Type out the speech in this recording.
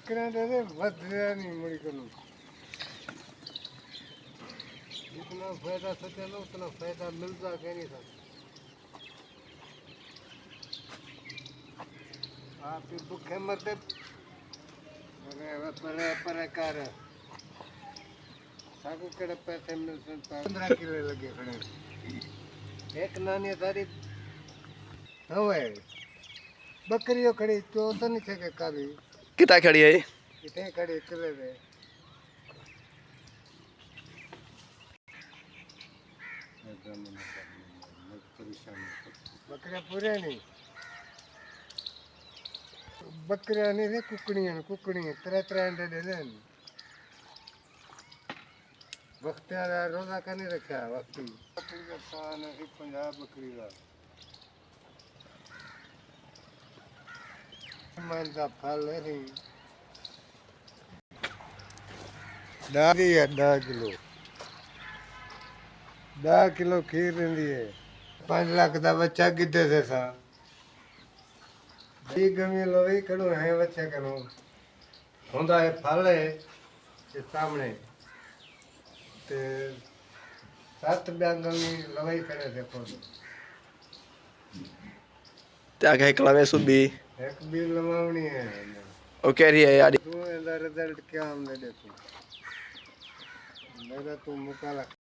बकरियां दे दे वधिया नहीं मुड़ी करूँ जितना फायदा सोचे ना उतना फायदा मिलता कह नहीं सकता आप ही भूखे मरते परे परे कर साकू केड़े पैसे मिलते 15 किलो लगे खड़े एक नानी सारी હવે બકરીઓ ખડી તો નહીં છે કે કાવી कितना खड़ी है ये? इथे खड़ी ચલે રે બકરા પૂરે નહીં બકરા ની રે કુકડી ત્રણ ત્રણ અંડે દે ને વખતે રોજા કની રખ્યા વખતી બકરી का पान है 50 बकरी का मानता फल नहीं दादी है 10 किलो खीर रही है 5 लाख का बच्चा कितने से सा जी गमी लो ही करो है बच्चा करो होंदा है फल है ये सामने ते 7 गमी लवाई करे देखो त्या कहे कलावे सुबी एक भी लवावनी है ओ कह रही है यार तू रिजल्ट क्या हमने देखो मेरा तू मुकाला